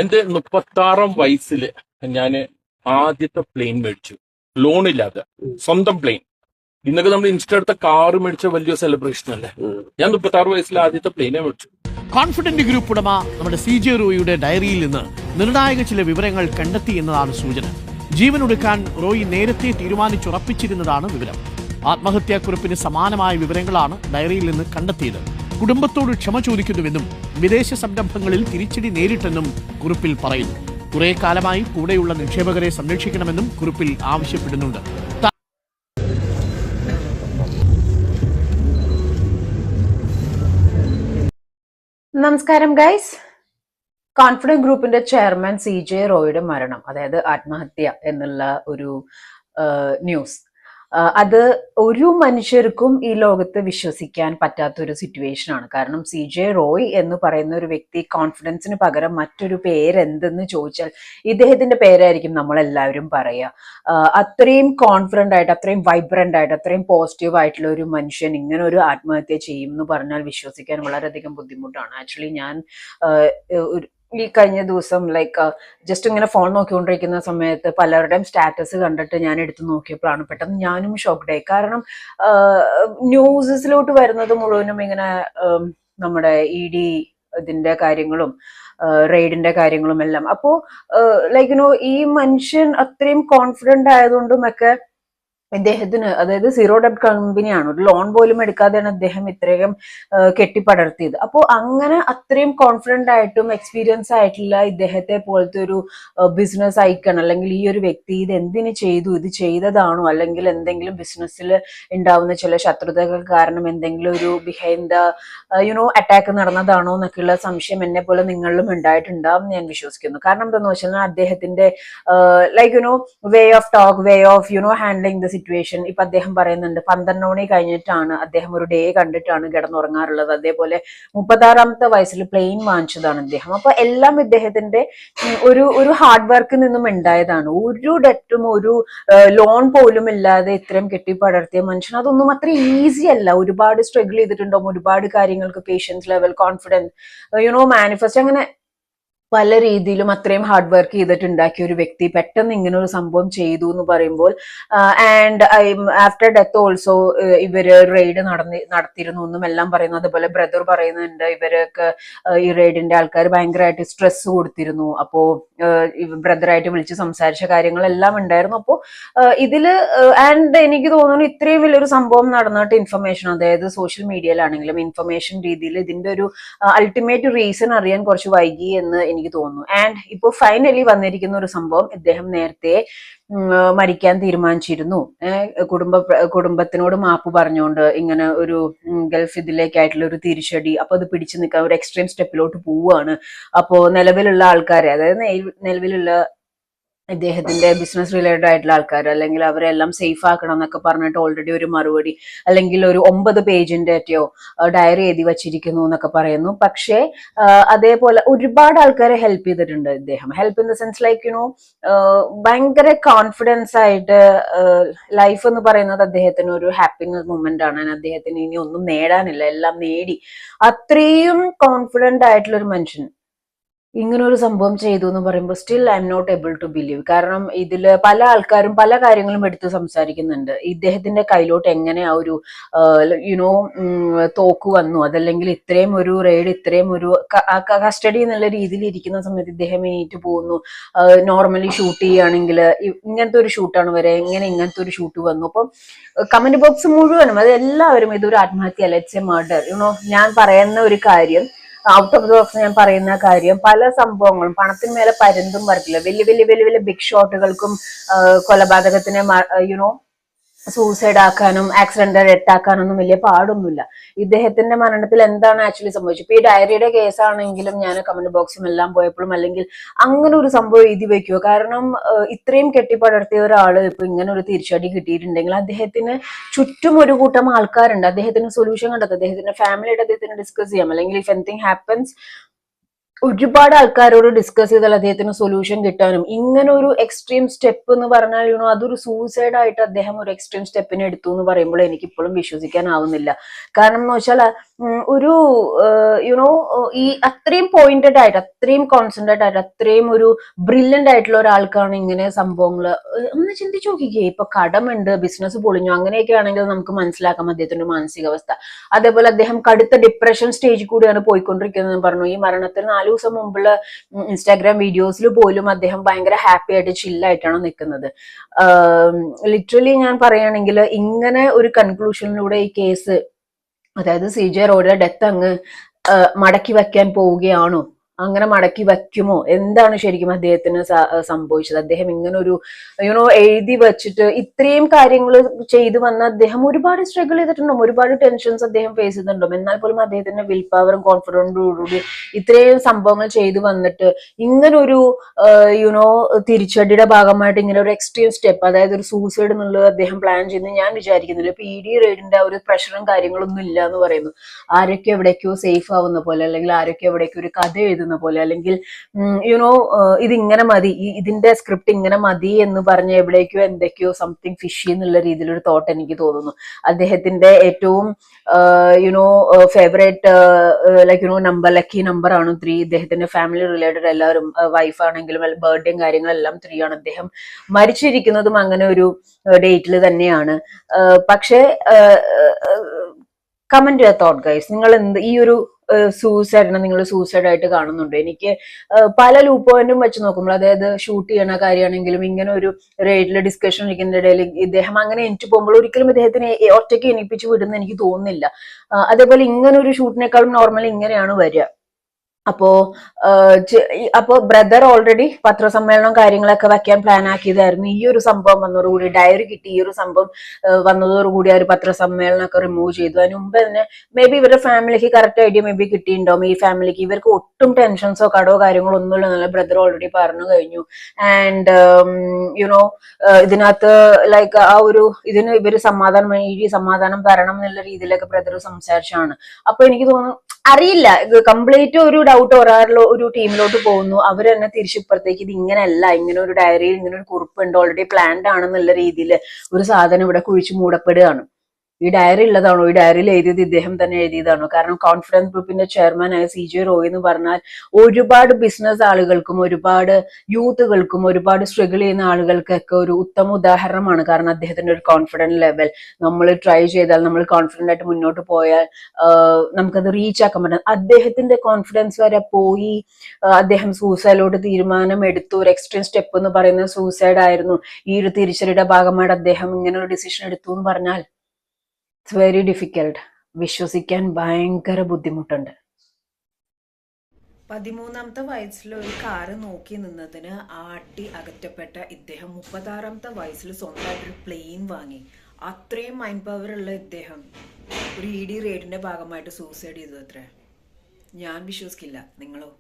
എന്റെ 36-ാം വയസ്സിൽ ഞാൻ ആദ്യത്തെ പ്ലെയിൻ മേടിച്ചു, ലോണില്ലാതെ, സ്വന്തം പ്ലെയിൻ. ഇന്നൊക്കെ നമ്മൾ ഇൻസ്റ്റ എടുത്ത കാറ് മേടിച്ച വലിയ സെലിബ്രേഷൻ അല്ലേ. ഞാൻ 36 വയസ്സിൽ ആദ്യത്തെ പ്ലെയിനെ മേടിച്ചു. കോൺഫിഡന്റ് ഗ്രൂപ്പ് ഉടമ നമ്മുടെ CJ റോയിയുടെ ഡയറിയിൽ നിന്ന് നിർണായക ചില വിവരങ്ങൾ കണ്ടെത്തി എന്നതാണ് സൂചന. ജീവനൊടുക്കാൻ റോയി നേരത്തെ തീരുമാനിച്ചുറപ്പിച്ചിരുന്നതാണ് വിവരം. ആത്മഹത്യാക്കുറിപ്പിന് സമാനമായ വിവരങ്ങളാണ് ഡയറിയിൽ നിന്ന് കണ്ടെത്തിയത്. കുടുംബത്തോട് ക്ഷമ ചോദിക്കുന്നുവെന്നും വിദേശ സംരംഭങ്ങളിൽ തിരിച്ചടി നേരിട്ടെന്നും കുറിപ്പിൽ പറയുന്നു. കുറെ കാലമായി കൂടെയുള്ള നിക്ഷേപകരെ സംരക്ഷിക്കണമെന്നും കുറിപ്പിൽ ആവശ്യപ്പെടുന്നുണ്ട്. നമസ്കാരം ഗൈസ്. കോൺഫിഡന്റ് ഗ്രൂപ്പിന്റെ ചെയർമാൻ CJ റോയിയുടെ മരണം, അതായത് ആത്മഹത്യ എന്നുള്ള ഒരു ന്യൂസ്, അത് ഒരു മനുഷ്യർക്കും ഈ ലോകത്ത് വിശ്വസിക്കാൻ പറ്റാത്തൊരു സിറ്റുവേഷൻ ആണ്. കാരണം CJ റോയ് എന്ന് പറയുന്ന ഒരു വ്യക്തി കോൺഫിഡൻസിന് പകരം മറ്റൊരു പേരെന്തെന്ന് ചോദിച്ചാൽ ഇദ്ദേഹത്തിന്റെ പേരായിരിക്കും നമ്മളെല്ലാവരും പറയുക. അത്രയും കോൺഫിഡന്റ് ആയിട്ട്, അത്രയും വൈബ്രന്റ് ആയിട്ട്, അത്രയും പോസിറ്റീവ് ആയിട്ടുള്ള ഒരു മനുഷ്യൻ ഇങ്ങനെ ഒരു ആത്മഹത്യ ചെയ്യും എന്ന് പറഞ്ഞാൽ വിശ്വസിക്കാൻ വളരെയധികം ബുദ്ധിമുട്ടാണ്. ആക്ച്വലി ഞാൻ ഈ കഴിഞ്ഞ ദിവസം ജസ്റ്റ് ഇങ്ങനെ ഫോൺ നോക്കിക്കൊണ്ടിരിക്കുന്ന സമയത്ത് പലരുടെയും സ്റ്റാറ്റസ് കണ്ടിട്ട് ഞാൻ എടുത്തു നോക്കിയപ്പോഴാണ് പെട്ടെന്ന് ഞാനും ഷോക്ക്ഡായി. കാരണം ന്യൂസിലോട്ട് വരുന്നത് മുഴുവനും ഇങ്ങനെ നമ്മുടെ ED ഇതിന്റെ കാര്യങ്ങളും റെയ്ഡിന്റെ കാര്യങ്ങളും എല്ലാം. അപ്പോ ഈ മനുഷ്യൻ അത്രയും കോൺഫിഡന്റ് ആയതുകൊണ്ടും ഒക്കെ ഇദ്ദേഹത്തിന്, അതായത് സീറോ ഡെബ്റ്റ് കമ്പനിയാണ്, ഒരു ലോൺ പോലും എടുക്കാതെയാണ് അദ്ദേഹം ഇത്രയും കെട്ടിപ്പടർത്തിയത്. അപ്പോൾ അങ്ങനെ അത്രയും കോൺഫിഡന്റ് ആയിട്ടും എക്സ്പീരിയൻസ് ആയിട്ടുള്ള ഇദ്ദേഹത്തെ പോലത്തെ ഒരു ബിസിനസ് ഐക്കൺ, അല്ലെങ്കിൽ ഈ ഒരു വ്യക്തി ഇത് എന്തിനു ചെയ്തു, ഇത് ചെയ്തതാണോ, അല്ലെങ്കിൽ എന്തെങ്കിലും ബിസിനസ്സിൽ ഉണ്ടാവുന്ന ചില ശത്രുതകൾ കാരണം എന്തെങ്കിലും ഒരു ബിഹൈൻഡ് ദ അറ്റാക്ക് നടന്നതാണോ എന്നൊക്കെയുള്ള സംശയം എന്നെ പോലെ നിങ്ങളിലും ഉണ്ടായിട്ടുണ്ടാവും ഞാൻ വിശ്വസിക്കുന്നു. കാരണം എന്താണെന്ന് വെച്ചാൽ അദ്ദേഹത്തിന്റെ way of talk, way of handling the situation. ഇപ്പൊ അദ്ദേഹം പറയുന്നുണ്ട് 12 മണി കഴിഞ്ഞിട്ടാണ് അദ്ദേഹം ഒരു ഡേ കണ്ടിട്ടാണ് കിടന്നുറങ്ങാറുള്ളത്. അതേപോലെ 36-ാമത്തെ വയസ്സിൽ പ്ലെയിൻ വാങ്ങിച്ചതാണ് അദ്ദേഹം. അപ്പൊ എല്ലാം ഇദ്ദേഹത്തിന്റെ ഒരു ഹാർഡ് വർക്കിൽ നിന്നും ഉണ്ടായതാണ്. ഒരു ഡെറ്റും ഒരു ലോൺ പോലും ഇല്ലാതെ ഇത്രയും കെട്ടിപ്പടർത്തിയ മനുഷ്യൻ, അതൊന്നും അത്ര ഈസി അല്ല. ഒരുപാട് സ്ട്രഗിൾ ചെയ്തിട്ടുണ്ടാവും, ഒരുപാട് കാര്യങ്ങൾക്ക് പേഷ്യൻസ് ലെവൽ, കോൺഫിഡൻസ്, മാനിഫെസ്റ്റ്, അങ്ങനെ പല രീതിയിലും അത്രയും ഹാർഡ് വർക്ക് ചെയ്തിട്ടുണ്ടാക്കിയ ഒരു വ്യക്തി പെട്ടെന്ന് ഇങ്ങനെ ഒരു സംഭവം ചെയ്തു എന്ന് പറയുമ്പോൾ, ആൻഡ് ആഫ്റ്റർ ഡെത്ത് ഓൾസോ ഇവര് റെയ്ഡ് നടത്തിയിരുന്നു എന്നും എല്ലാം പറയുന്നു. അതുപോലെ ബ്രദർ പറയുന്നുണ്ട് ഇവരൊക്കെ ഈ റെയ്ഡിന്റെ ആൾക്കാർ ഭയങ്കരമായിട്ട് സ്ട്രെസ് കൊടുത്തിരുന്നു. അപ്പോ ബ്രദറായിട്ട് വിളിച്ച് സംസാരിച്ച കാര്യങ്ങളെല്ലാം ഉണ്ടായിരുന്നു. അപ്പോൾ ഇതില് ആൻഡ് എനിക്ക് തോന്നുന്നു ഇത്രയും വലിയൊരു സംഭവം നടന്നിട്ട് ഇൻഫർമേഷൻ, അതായത് സോഷ്യൽ മീഡിയയിലാണെങ്കിലും ഇൻഫർമേഷൻ രീതിയിൽ ഇതിന്റെ ഒരു അൾട്ടിമേറ്റ് റീസൺ അറിയാൻ കുറച്ച് വൈകി എന്ന് എനിക്ക് തോന്നുന്നു. ആൻഡ് ഇപ്പോൾ ഫൈനലി വന്നിരിക്കുന്ന ഒരു സംഭവം, ഇദ്ദേഹം നേരത്തെ മരിക്കാൻ തീരുമാനിച്ചിരുന്നു. കുടുംബത്തിനോട് മാപ്പ് പറഞ്ഞുകൊണ്ട് ഇങ്ങനെ ഒരു ഗൾഫ് ഇതിലേക്കായിട്ടുള്ള ഒരു തിരിച്ചടി, അപ്പൊ അത് പിടിച്ചു നിൽക്കാൻ ഒരു എക്സ്ട്രീം സ്റ്റെപ്പിലോട്ട് പോവുകയാണ്. അപ്പോ നിലവിലുള്ള ആൾക്കാരെ, അതായത് നിലവിലുള്ള ഇദ്ദേഹത്തിന്റെ ബിസിനസ് റിലേറ്റഡ് ആയിട്ടുള്ള ആൾക്കാർ, അല്ലെങ്കിൽ അവരെല്ലാം സേഫ് ആക്കണം എന്നൊക്കെ പറഞ്ഞിട്ട് ഓൾറെഡി ഒരു മറുപടി, അല്ലെങ്കിൽ ഒരു 9 പേജിന്റെ ഡയറി എഴുതി വച്ചിരിക്കുന്നു എന്നൊക്കെ പറയുന്നു. പക്ഷേ അതേപോലെ ഒരുപാട് ആൾക്കാരെ ഹെൽപ്പ് ചെയ്തിട്ടുണ്ട് ഇദ്ദേഹം. ഹെൽപ്പ് ഇൻ ദ സെൻസ് ഭയങ്കര കോൺഫിഡൻസ് ആയിട്ട് ലൈഫ് എന്ന് പറയുന്നത് അദ്ദേഹത്തിന് ഒരു ഹാപ്പിനെസ് മൊമെന്റ് ആണ്. അദ്ദേഹത്തിന് ഇനി ഒന്നും നേടാനില്ല, എല്ലാം നേടി. അത്രയും കോൺഫിഡന്റ് ആയിട്ടുള്ള ഒരു മനുഷ്യൻ ഇങ്ങനെ ഒരു സംഭവം ചെയ്തു എന്ന് പറയുമ്പോൾ still I am not able to believe. കാരണം ഇതില് പല ആൾക്കാരും പല കാര്യങ്ങളും എടുത്ത് സംസാരിക്കുന്നുണ്ട്. ഇദ്ദേഹത്തിന്റെ കയ്യിലോട്ട് എങ്ങനെ ആ ഒരു തോക്ക് വന്നു, അതല്ലെങ്കിൽ ഇത്രയും ഒരു റെയ്ഡ്, ഇത്രയും ഒരു കസ്റ്റഡി എന്നുള്ള രീതിയിൽ ഇരിക്കുന്ന സമയത്ത് ഇദ്ദേഹം എണീറ്റ് പോകുന്നു. നോർമലി ഷൂട്ട് ചെയ്യുകയാണെങ്കിൽ ഇങ്ങനത്തെ ഒരു ഷൂട്ടാണ് വരെ, എങ്ങനെ ഇങ്ങനത്തെ ഒരു ഷൂട്ട് വന്നു. അപ്പം കമന്റ് ബോക്സ് മുഴുവനും അത് എല്ലാവരും ഇതൊരു ആത്മഹത്യ, ലെറ്റ്സ് എ മർഡർ. ഞാൻ പറയുന്ന ഒരു കാര്യം, ഔട്ട് ഓഫ് ദ ബോക്സ് ഞാൻ പറയുന്ന കാര്യം, പല സംഭവങ്ങളും പണത്തിന് മേലെ പരുന്തും വരത്തില്ല. വലിയ വലിയ വലിയ വലിയ ബിഗ് ഷോട്ടുകൾക്കും കൊലപാതകത്തിനെ സൂസൈഡ് ആക്കാനും ആക്സിഡന്റ് ഡെത്ത് ആക്കാനൊന്നും വലിയ പാടൊന്നുമില്ല. ഇദ്ദേഹത്തിന്റെ മരണത്തിൽ എന്താണ് ആക്ച്വലി സംഭവിച്ചത്? ഇപ്പൊ ഈ ഡയറിയുടെ കേസാണെങ്കിലും ഞാൻ കമന്റ് ബോക്സും എല്ലാം പോയപ്പോഴും, അല്ലെങ്കിൽ അങ്ങനെ ഒരു സംഭവം എഴുതി വെക്കുമോ? കാരണം ഇത്രയും കെട്ടിപ്പടർത്തിയ ഒരാള് ഇപ്പൊ ഇങ്ങനെ ഒരു തിരിച്ചടി കിട്ടിയിട്ടുണ്ടെങ്കിൽ അദ്ദേഹത്തിന് ചുറ്റും ഒരു കൂട്ടം ആൾക്കാരുണ്ട്. അദ്ദേഹത്തിന് സൊല്യൂഷൻ കണ്ടെത്തും, അദ്ദേഹത്തിന്റെ ഫാമിലിയായിട്ട് അദ്ദേഹത്തിന് ഡിസ്കസ് ചെയ്യാം, അല്ലെങ്കിൽ ഇഫ് എനിത്തിങ് ഹാപ്പൻസ് ഒരുപാട് ആൾക്കാരോട് ഡിസ്കസ് ചെയ്താൽ അദ്ദേഹത്തിന് സൊല്യൂഷൻ കിട്ടാനും ഇങ്ങനെ ഒരു എക്സ്ട്രീം സ്റ്റെപ്പ് എന്ന് പറഞ്ഞാൽ യുനോ അതൊരു സൂസൈഡ് ആയിട്ട് അദ്ദേഹം ഒരു എക്സ്ട്രീം സ്റ്റെപ്പിന് എടുത്തു എന്ന് പറയുമ്പോൾ എനിക്ക് ഇപ്പോഴും വിശ്വസിക്കാനാവുന്നില്ല. കാരണം എന്ന് വെച്ചാൽ ഒരു യുനോ ഈ അത്രയും പോയിന്റഡ് ആയിട്ട് അത്രയും കോൺസെൻട്രേറ്റ് ആയിട്ട് അത്രയും ഒരു ബ്രില്യന്റ് ആയിട്ടുള്ള ഒരാൾക്കാണ് ഇങ്ങനെ സംഭവങ്ങള് ഒന്ന് ചിന്തിച്ചു നോക്കിക്കേ. ഇപ്പൊ കടമുണ്ട്, ബിസിനസ് പൊളിഞ്ഞു, അങ്ങനെയൊക്കെ ആണെങ്കിൽ നമുക്ക് മനസ്സിലാക്കാം അദ്ദേഹത്തിന്റെ മാനസികാവസ്ഥ. അതേപോലെ അദ്ദേഹം കടുത്ത ഡിപ്രഷൻ സ്റ്റേജിൽ കൂടിയാണ് പോയിക്കൊണ്ടിരിക്കുന്നത് പറഞ്ഞു. ഈ മരണത്തിന് 4 ദിവസം മുമ്പുള്ള ഇൻസ്റ്റാഗ്രാം വീഡിയോസിൽ പോലും അദ്ദേഹം ഭയങ്കര ഹാപ്പി ആയിട്ട് ചില്ലായിട്ടാണ് നിൽക്കുന്നത്. ലിറ്ററലി ഞാൻ പറയുകയാണെങ്കിൽ ഇങ്ങനെ ഒരു കൺക്ലൂഷനിലൂടെ ഈ കേസ്, അതായത് CJ റോയുടെ ഡെത്ത് അങ്ങ് മടക്കി വെക്കാൻ പോവുകയാണോ, അങ്ങനെ മടക്കി വയ്ക്കുമോ, എന്താണ് ശരിക്കും അദ്ദേഹത്തിന് സംഭവിച്ചത്? അദ്ദേഹം ഇങ്ങനെ ഒരു യുനോ എഴുതി വെച്ചിട്ട് ഇത്രയും കാര്യങ്ങൾ ചെയ്തു വന്ന അദ്ദേഹം ഒരുപാട് സ്ട്രഗിൾ ചെയ്തിട്ടുണ്ടാവും, ഒരുപാട് ടെൻഷൻസ് അദ്ദേഹം ഫേസ് ചെയ്തിട്ടുണ്ടാവും. എന്നാൽ പോലും അദ്ദേഹത്തിന്റെ വിൽ പവറും കോൺഫിഡൻസോടുകൂടി ഇത്രയും സംഭവങ്ങൾ ചെയ്തു വന്നിട്ട് ഇങ്ങനൊരു യുനോ തിരിച്ചടിയുടെ ഭാഗമായിട്ട് ഇങ്ങനെ ഒരു എക്സ്ട്രീം സ്റ്റെപ്പ്, അതായത് ഒരു സൂസൈഡ് എന്നുള്ളത് അദ്ദേഹം പ്ലാൻ ചെയ്യുന്നത് ഞാൻ വിചാരിക്കുന്നില്ല. ഇപ്പൊ ED റെയ്ഡിന്റെ ഒരു പ്രഷറും കാര്യങ്ങളൊന്നും ഇല്ല എന്ന് പറയുന്നു. ആരൊക്കെ എവിടേക്കോ സേഫ് ആവുന്ന പോലെ, അല്ലെങ്കിൽ ആരൊക്കെ എവിടേക്കോ ഒരു കഥ എഴുതുന്ന പോലെ, അല്ലെങ്കിൽ യുനോ ഇതിങ്ങനെ മതി, ഇതിന്റെ സ്ക്രിപ്റ്റ് ഇങ്ങനെ മതി എന്ന് പറഞ്ഞ് എവിടേക്കോ എന്തൊക്കെയോ സംതിങ് ഫിഷി എന്നുള്ള രീതിയിലൊരു തോട്ട് എനിക്ക് തോന്നുന്നു. അദ്ദേഹത്തിന്റെ ഏറ്റവും you know favourite like you know number, lucky number ആണ് 3. ഇദ്ദേഹത്തിന്റെ ഫാമിലി റിലേറ്റഡ് എല്ലാവരും, വൈഫ് ആണെങ്കിലും ബർത്ത്ഡേയും കാര്യങ്ങളെല്ലാം 3 ആണ്. അദ്ദേഹം മരിച്ചിരിക്കുന്നതും അങ്ങനെ ഒരു ഡേറ്റിൽ തന്നെയാണ്. പക്ഷേ കമന്റ് യുവർ തോട്ട് ഗൈസ്. നിങ്ങൾ എന്ത് ഈ ഒരു സൂസൈഡിനെ നിങ്ങൾ സൂസൈഡ് ആയിട്ട് കാണുന്നുണ്ട്? എനിക്ക് പല ലൂപ്പ് പോയിന്റും വെച്ച് നോക്കുമ്പോൾ, അതായത് ഷൂട്ട് ചെയ്യണ കാര്യമാണെങ്കിലും ഇങ്ങനെ ഒരു റേഡിലെ ഡിസ്കഷൻ ഇരിക്കുന്ന ഇടയിൽ ഇദ്ദേഹം അങ്ങനെ എനിക്ക് പോകുമ്പോൾ ഒരിക്കലും ഇദ്ദേഹത്തിനെ ഒറ്റയ്ക്ക് എണീപ്പിച്ച് വിടുന്ന എനിക്ക് തോന്നുന്നില്ല. അതേപോലെ ഇങ്ങനെ ഒരു ഷൂട്ടിനേക്കാളും നോർമലി ഇങ്ങനെയാണ് വരിക. അപ്പോ ബ്രദർ ഓൾറെഡി പത്രസമ്മേളനം കാര്യങ്ങളൊക്കെ വെക്കാൻ പ്ലാൻ ആക്കിയതായിരുന്നു. ഈ ഒരു സംഭവം വന്നതോടുകൂടി, ഡയറി കിട്ടി, ഈ ഒരു സംഭവം വന്നതോടുകൂടി ആ ഒരു പത്രസമ്മേളനമൊക്കെ റിമൂവ് ചെയ്തു. അതിന് മുമ്പ് തന്നെ മേ ബി ഇവരുടെ ഫാമിലിക്ക് കറക്റ്റ് ഐഡിയ മേ ബി കിട്ടിയിട്ടുണ്ടാവും. ഈ ഫാമിലിക്ക് ഇവർക്ക് ഒട്ടും ടെൻഷൻസോ കടോ കാര്യങ്ങളോ ഒന്നുമില്ല എന്നുള്ള ബ്രദർ ഓൾറെഡി പറഞ്ഞു കഴിഞ്ഞു. ആൻഡ് യുനോ ഇതിനകത്ത് ലൈക്ക് ആ ഒരു ഇതിന് ഇവര് സമാധാനം തരണം എന്നുള്ള രീതിയിലൊക്കെ ബ്രദർ സംസാരിച്ചാണ്. അപ്പൊ എനിക്ക് തോന്നുന്നു, അറിയില്ല, കംപ്ലീറ്റ് ഒരു ഡൗട്ട് ഒരു ടീമിലോട്ട് പോകുന്നു. അവർ തന്നെ തിരിച്ചിപ്പുറത്തേക്ക് ഇത് ഇങ്ങനെയല്ല, ഇങ്ങനെ ഒരു ഡയറിയിൽ ഇങ്ങനെ ഒരു കുറിപ്പുണ്ട്, ഓൾറെഡി പ്ലാൻഡ് ആണെന്നുള്ള രീതിയിൽ ഒരു സാധനം ഇവിടെ കുഴിച്ചു മൂടപ്പെടുകയാണ്. ഈ ഡയറി ഉള്ളതാണോ? ഈ ഡയറിയിൽ എഴുതിയത് ഇദ്ദേഹം തന്നെ എഴുതിയതാണോ? കാരണം കോൺഫിഡൻസ് ഗ്രൂപ്പിന്റെ ചെയർമാനായ CJ റോയ് എന്ന് പറഞ്ഞാൽ ഒരുപാട് ബിസിനസ് ആളുകൾക്കും ഒരുപാട് യൂത്തുകൾക്കും ഒരുപാട് സ്ട്രഗിൾ ചെയ്യുന്ന ആളുകൾക്കൊക്കെ ഒരു ഉത്തമ ഉദാഹരണമാണ്. കാരണം അദ്ദേഹത്തിന്റെ ഒരു കോൺഫിഡൻസ് ലെവൽ, നമ്മൾ ട്രൈ ചെയ്താൽ, നമ്മൾ കോൺഫിഡന്റ് ആയിട്ട് മുന്നോട്ട് പോയാൽ നമുക്കത് റീച്ച് ആക്കാൻ പറ്റും. അദ്ദേഹത്തിന്റെ കോൺഫിഡൻസ് വരെ പോയി അദ്ദേഹം സൂസൈഡിലോട്ട് തീരുമാനം എടുത്തു. ഒരു എക്സ്ട്രീം സ്റ്റെപ്പ് എന്ന് പറയുന്നത് സൂസൈഡ് ആയിരുന്നു. ഈ ഒരു തിരിച്ചടിയുടെ ഭാഗമായിട്ട് അദ്ദേഹം ഇങ്ങനെ ഒരു ഡിസിഷൻ എടുത്തു എന്ന് പറഞ്ഞാൽ ഇറ്റ്സ് വെരി ഡിഫിക്കൽട്ട്. വിശ്വസിക്കാൻ ഭയങ്കര ബുദ്ധിമുട്ടുണ്ട്. 13ാമത്തെ വയസ്സിൽ ഒരു കാറ് നോക്കി നിന്നതിന് ആട്ടി അകറ്റപ്പെട്ട ഇദ്ദേഹം 36ാമത്തെ വയസ്സിൽ സ്വന്തമായിട്ടൊരു പ്ലെയിൻ വാങ്ങി. അത്രയും മൈൻഡ് പവർ ഉള്ള ഇദ്ദേഹം ഒരു ED റെയ്ഡിന്റെ ഭാഗമായിട്ട് സൂസൈഡ് ചെയ്തു അത്രേ. ഞാൻ വിശ്വസിക്കില്ല. നിങ്ങളോ?